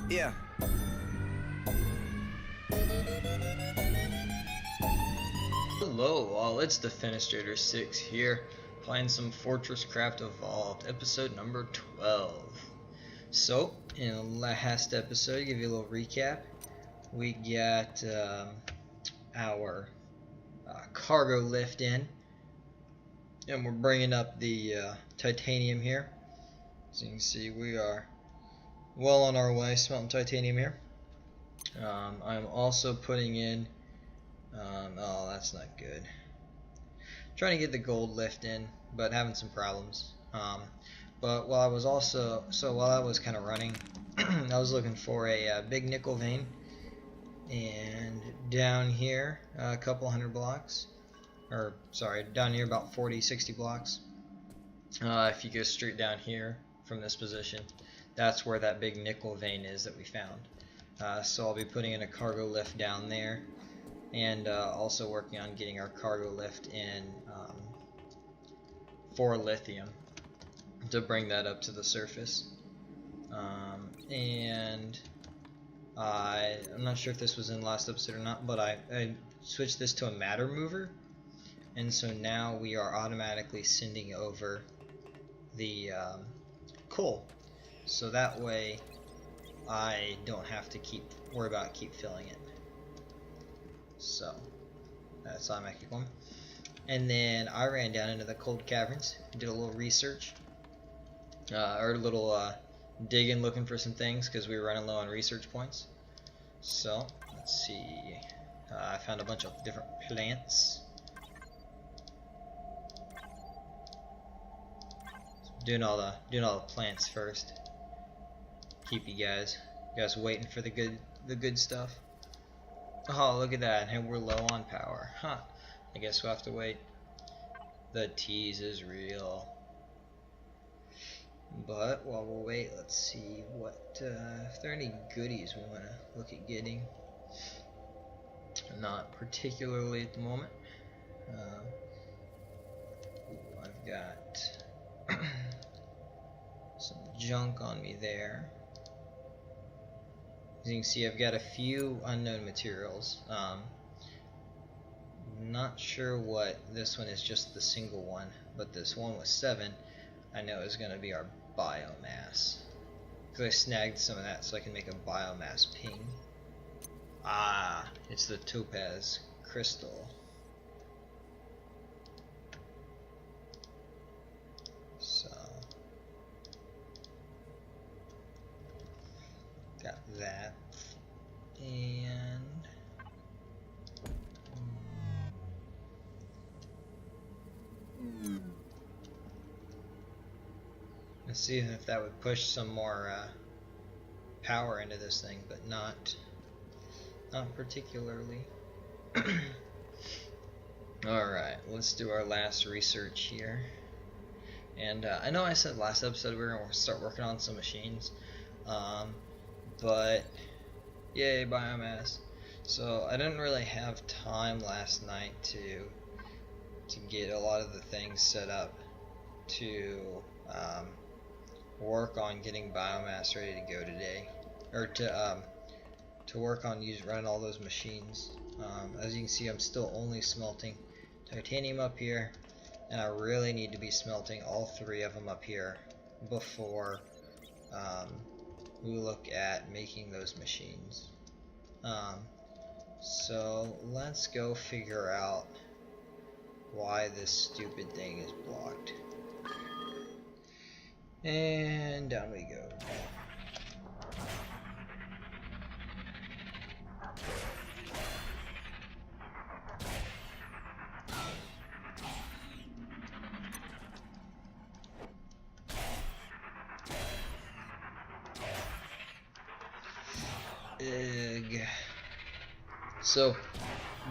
Yeah. Hello all, it's Defenestrator 6 here, playing some Fortresscraft Evolved, episode number 12. So, in the last episode, to give you a little recap, we got our cargo lift in, and we're bringing up the titanium here. As you can see, we are well on our way smelting titanium here. I'm also putting in oh, that's not good. Trying to get the gold lift in, but having some problems. But while I was kind of running, I was looking for a big nickel vein, and down here, a couple hundred blocks, or sorry, down here about 40-60 blocks. If you go straight down here from this position, that's where that big nickel vein is that we found. So I'll be putting in a cargo lift down there, and also working on getting our cargo lift in for lithium to bring that up to the surface. And I'm not sure if this was in the last episode or not, but I switched this to a matter mover, and so now we are automatically sending over the coal, so that way I don't have to worry about keep filling it. So that's automatic one. And then I ran down into the cold caverns, did a little research, or a little digging, looking for some things because we were running low on research points. So let's see, I found a bunch of different plants. Doing all the plants first. Keep you guys waiting for the good stuff. Oh, look at that, and we're low on power. Huh. I guess we'll have to wait. The tease is real. But while we'll wait, let's see what if there are any goodies we want to look at getting. Not particularly at the moment. I've got some junk on me there. As you can see, I've got a few unknown materials. Not sure what this one is, just the single one, but this one with 7 I know is going to be our biomass, because I snagged some of that so I can make a biomass ping. Ah, it's the topaz crystal. So got that, and let's see if that would push some more power into this thing, but not particularly. Alright, let's do our last research here. And I know I said last episode we were going to start working on some machines, but yay, biomass. So I didn't really have time last night to get a lot of the things set up to work on getting biomass ready to go today, or to work on running all those machines. As you can see, I'm still only smelting titanium up here, and I really need to be smelting all 3 of them up here before we look at making those machines. So let's go figure out why this stupid thing is blocked. And down we go. So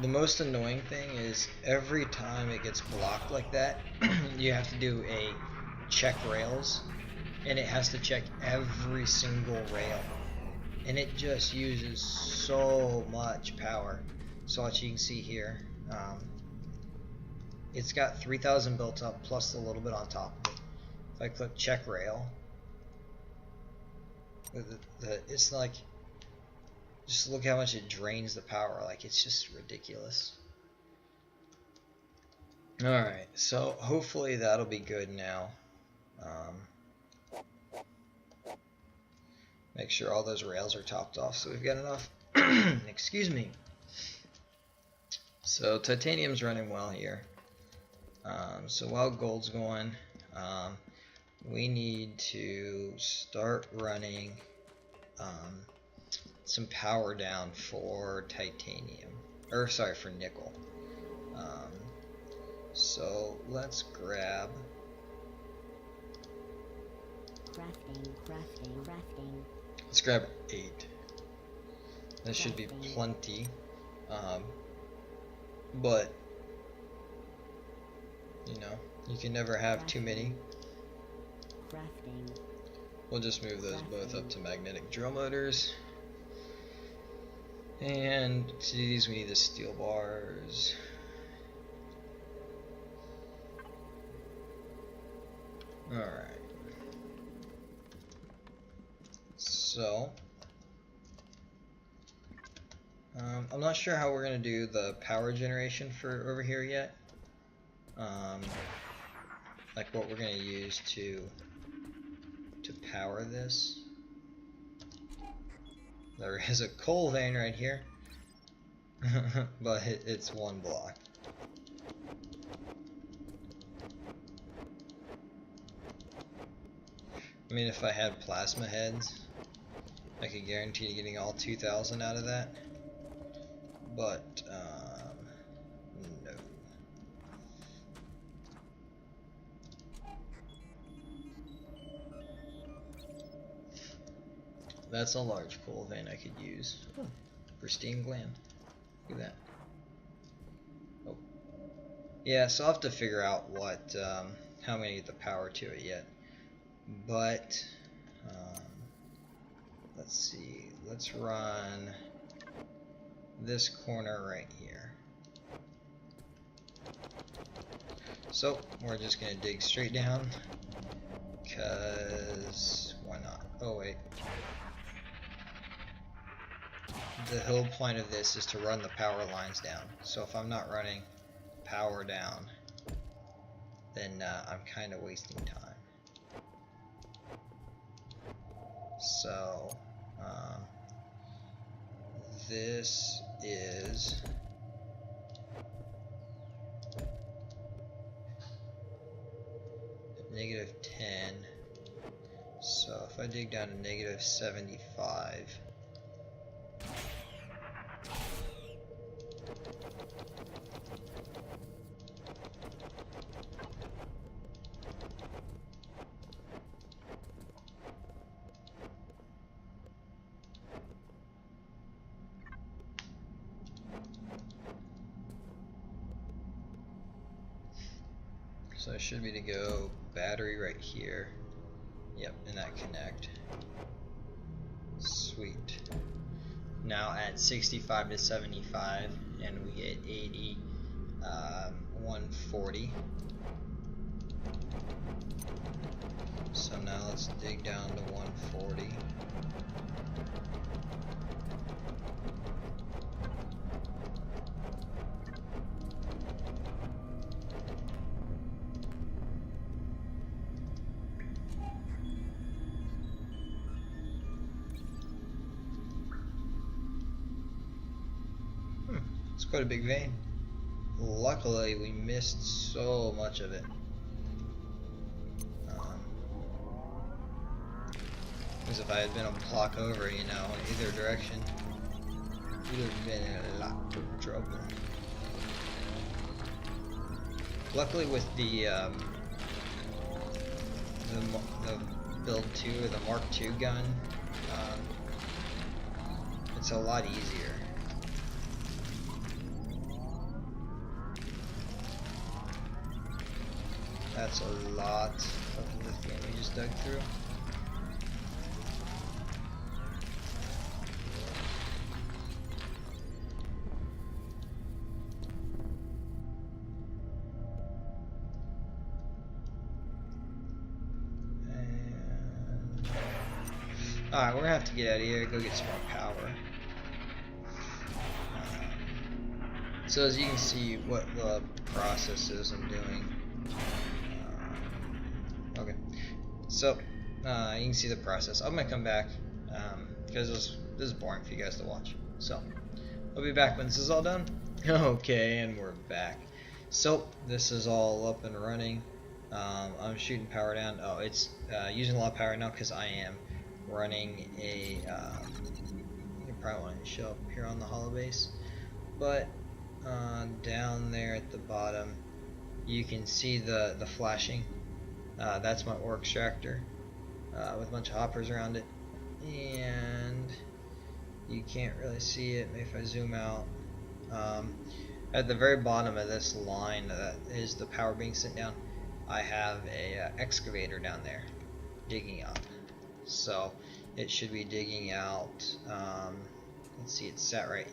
the most annoying thing is every time it gets blocked like that, you have to do a check rails, and it has to check every single rail, and it just uses so much power. So as you can see here, it's got 3,000 built up plus a little bit on top of it. If I click check rail, With it's like, just look how much it drains the power. Like, it's just ridiculous. Alright, so hopefully that'll be good now. Make sure all those rails are topped off so we've got enough. Excuse me. So titanium's running well here. So while gold's going, we need to start running some power down for titanium, or sorry, for nickel. So let's grab crafting. Let's grab 8. That should be plenty. But you know, you can never have too many. We'll just move those both up to magnetic drill motors. And to do these we need the steel bars. Alright. So I'm not sure how we're gonna do the power generation for over here yet. Like what we're gonna use to power this. There is a coal vein right here, but it's one block. I mean, if I had plasma heads, I could guarantee getting all 2,000 out of that. But no. That's a large coal vein I could use. Oh, pristine gland. Look at that. Oh. Yeah, so I'll have to figure out what how many get the power to it yet. But let's see. Let's run this corner right here. So we're just gonna dig straight down, cause why not? Oh wait. The whole point of this is to run the power lines down. So if I'm not running power down, then I'm kind of wasting time. So this is -10. So if I dig down to -75, so it should be to go battery right here. Yep, and that connect. Sweet. Now at 65 to 75, and we get 80, 140. So now let's dig down to 140. It's quite a big vein. Luckily, we missed so much of it. Because if I had been a block over, you know, in either direction, we would have been in a lot of trouble. Luckily, with the build 2 or the Mark II gun, it's a lot easier. That's a lot of lithium we just dug through. Alright, we're gonna have to get out of here, go get some more power. So as you can see what the process is I'm doing. Okay. So, you can see the process. I'm gonna come back, because this is boring for you guys to watch. So, I'll be back when this is all done. Okay, and we're back. So, this is all up and running. I'm shooting power down. Oh, it's using a lot of power now because I am running a, you probably want to show up here on the hollow base, but down there at the bottom, you can see the flashing. That's my ore extractor with a bunch of hoppers around it, and you can't really see it. Maybe if I zoom out, at the very bottom of this line that is the power being sent down, I have a excavator down there digging up. So it should be digging out. Let's see, it's sat right.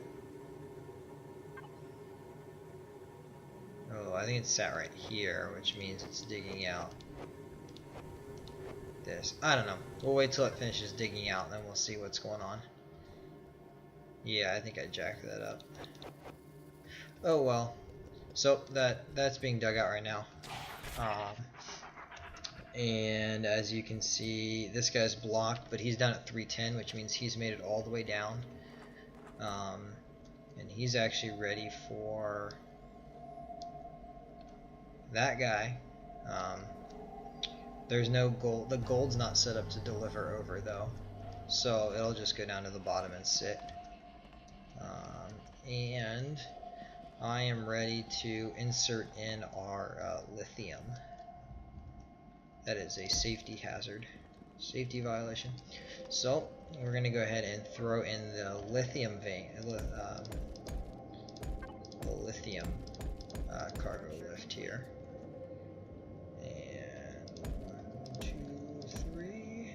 Oh, I think it's sat right here, which means it's digging out this. I don't know. We'll wait till it finishes digging out, and then we'll see what's going on. Yeah, I think I jacked that up. Oh well. So that's being dug out right now. And as you can see, this guy's blocked, but he's down at 310, which means he's made it all the way down. And he's actually ready for that guy. There's no gold. The gold's not set up to deliver over though, so it'll just go down to the bottom and sit. And I am ready to insert in our lithium. That is a safety hazard, safety violation. So we're going to go ahead and throw in the lithium vein, the lithium cargo lift here. And 1, 2, 3.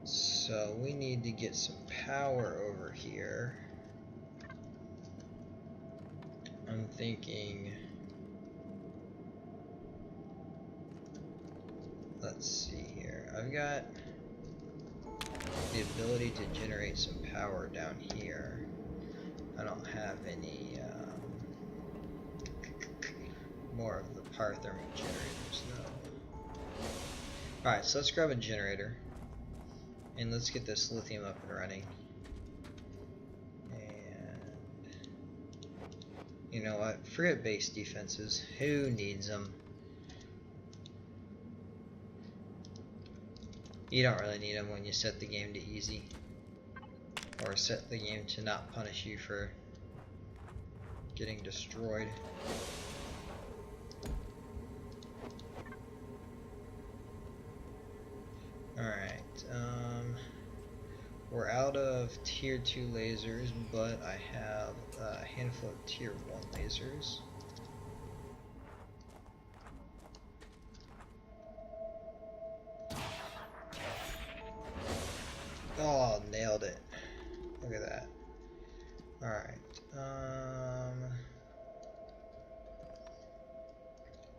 So we need to get some power over here. I'm thinking, let's see here. I've got the ability to generate some power down here. I don't have any more of the power thermal generators though. Alright, so let's grab a generator and let's get this lithium up and running. You know what? Forget base defenses. Who needs them? You don't really need them when you set the game to easy, or set the game to not punish you for getting destroyed. Alright, we're out of tier 2 lasers, but I have a handful of tier 1 lasers. Oh, nailed it. Look at that. Alright,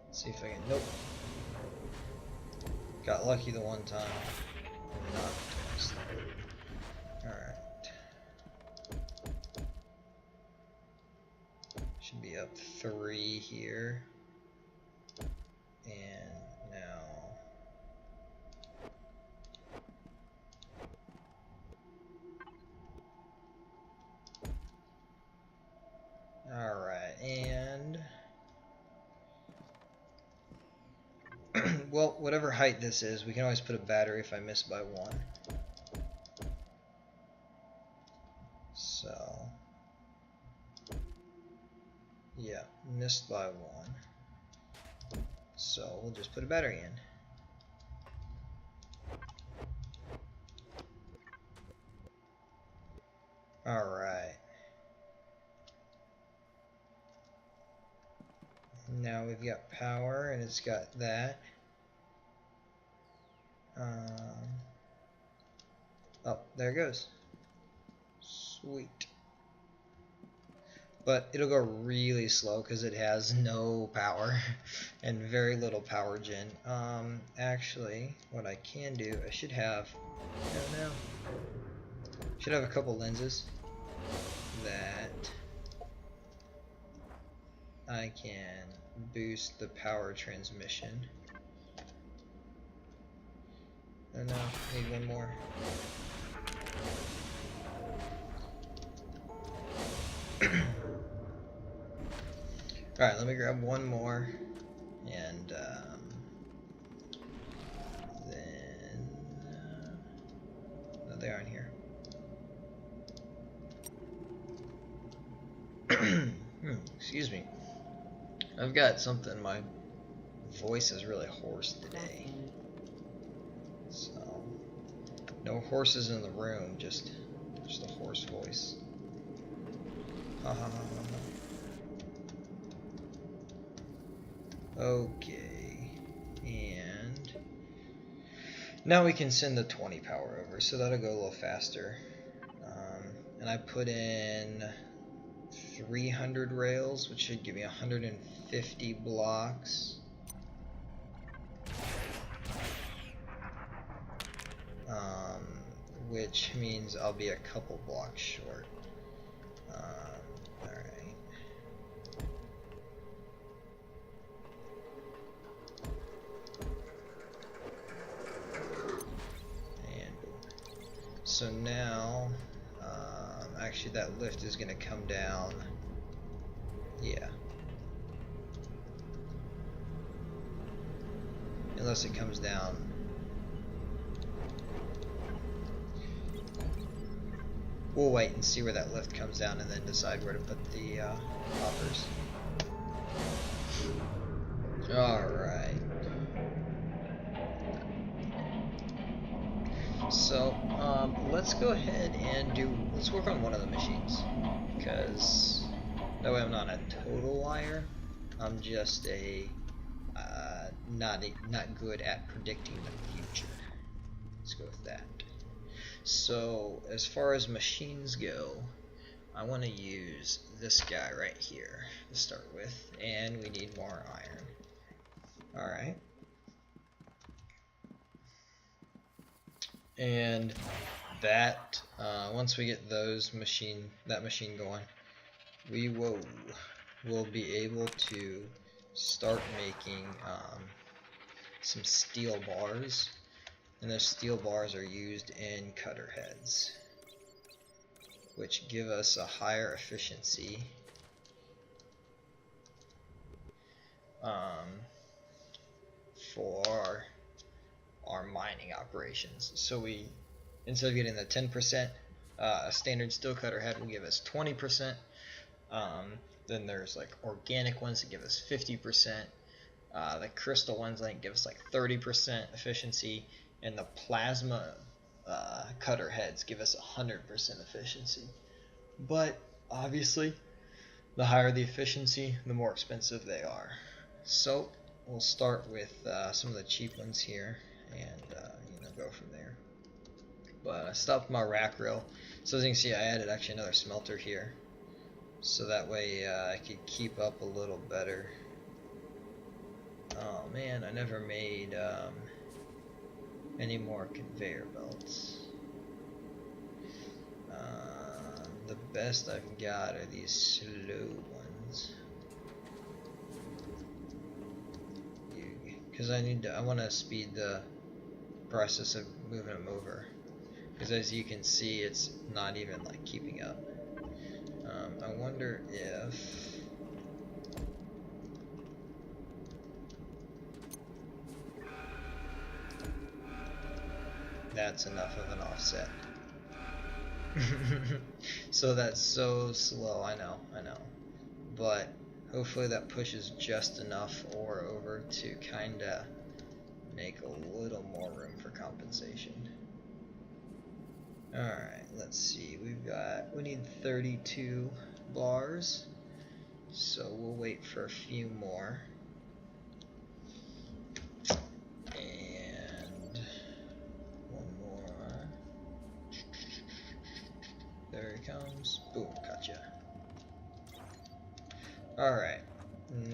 let's see if I can, nope. Got lucky the one time. Not twice. Alright. Should be up 3 here. And now alright, and well, whatever height this is, we can always put a battery if I miss by 1. So, yeah, missed by 1. So, we'll just put a battery in. Alright. Now we've got power, and it's got that. Oh, there it goes. Sweet. but it'll go really slow because it has no power and very little power gen. Actually, what I can do, I should have, should have a couple lenses that I can boost the power transmission. Oh no, need one more. Alright, let me grab one more, and then no, they aren't here. Excuse me. I've got something, my voice is really hoarse today. So, no horses in the room, just a hoarse voice. Okay, and now we can send the 20 power over, so that'll go a little faster. And I put in 300 rails, which should give me 150 blocks. Which means I'll be a couple blocks short. Alright. And so now, actually that lift is going to come down. Yeah. Unless it comes down. We'll wait and see where that lift comes down and then decide where to put the hoppers. Alright. So, let's go ahead and let's work on one of the machines. Because that way I'm not a total liar. I'm just not good at predicting the future. Let's go with that. So, as far as machines go, I want to use this guy right here to start with, and we need more iron. Alright. And that, once we get that machine going, we'll be able to start making some steel bars. And those steel bars are used in cutter heads, which give us a higher efficiency for our mining operations. So instead of getting the 10%, a standard steel cutter head will give us 20%. Then there's like organic ones that give us 50%. The crystal ones like give us like 30% efficiency. And the plasma cutter heads give us 100% efficiency. But obviously, the higher the efficiency, the more expensive they are. So we'll start with some of the cheap ones here, and go from there. But I stopped my rack rail. So as you can see, I added actually another smelter here, so that way I could keep up a little better. Oh man, I never made any more conveyor belts. The best I've got are these slow ones. Because I want to speed the process of moving them over. Because as you can see, it's not even like keeping up. I wonder if that's enough of an offset. So that's so slow, I know. But hopefully that pushes just enough ore over to kinda make a little more room for compensation. Alright, let's see. We need 32 bars. So we'll wait for a few more. There he comes. Boom, gotcha. Alright,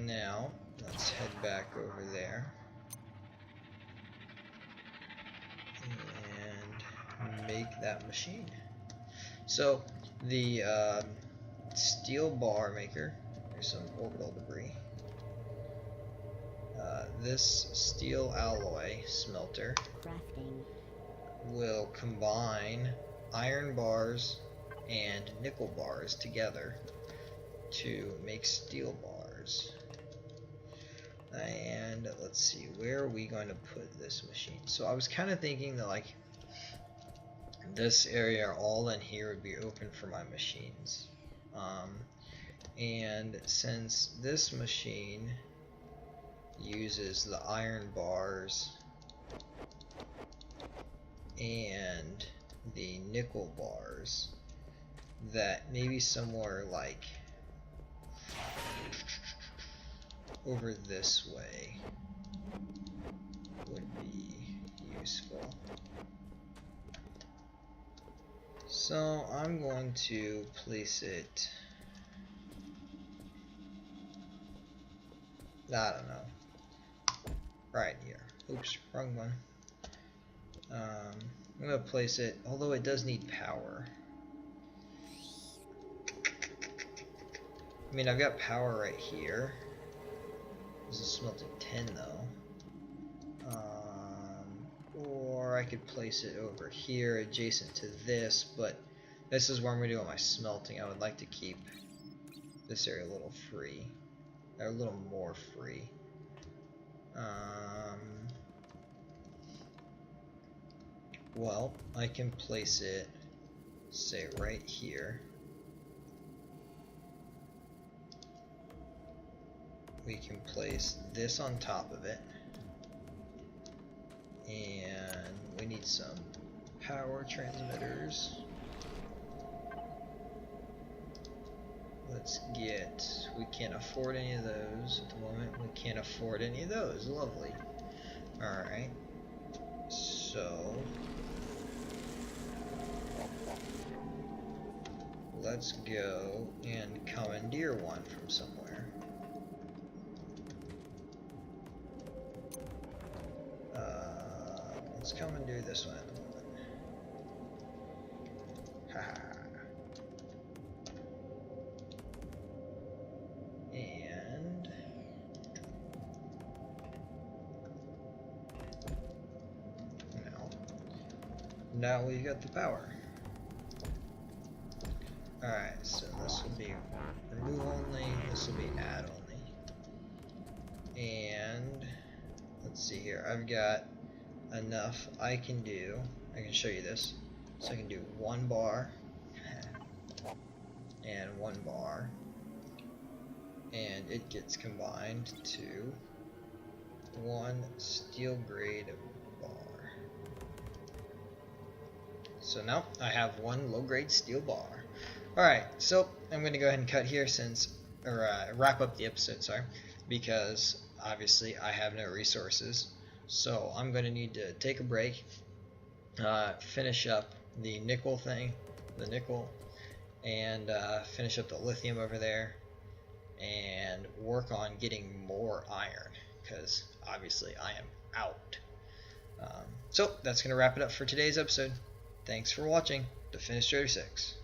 now let's head back over there and make that machine. So the steel bar maker, there's some orbital debris. This steel alloy smelter will combine iron bars and nickel bars together to make steel bars. And let's see, where are we going to put this machine? So I was kind of thinking that like this area all in here would be open for my machines. And since this machine uses the iron bars and the nickel bars, that maybe somewhere like over this way would be useful. So I'm going to place it, I don't know, right here. Oops, wrong one. I'm going to place it, although it does need power. I mean, I've got power right here. This is smelting 10 though. Or I could place it over here adjacent to this, but this is where I'm going to do all my smelting. I would like to keep this area a little free, or a little more free. Well, I can place it, say, right here. We can place this on top of it, and we need some power transmitters. Let's get, we can't afford any of those at the moment. We can't afford any of those. Lovely. Alright, so let's go and commandeer one from somewhere. Let's commandeer this one at the moment. Haha. And now we've got the power. Alright, so this will be remove only, this will be add only. And let's see here, I've got enough. I can show you this. So I can do 1 bar and 1 bar, and it gets combined to 1 steel grade bar. So now I have 1 low grade steel bar. Alright, so I'm going to go ahead and cut here wrap up the episode, sorry, because obviously I have no resources. So I'm going to need to take a break, finish up the nickel thing, and finish up the lithium over there, and work on getting more iron, because obviously I am out. So that's going to wrap it up for today's episode. Thanks for watching Defenestrator 6.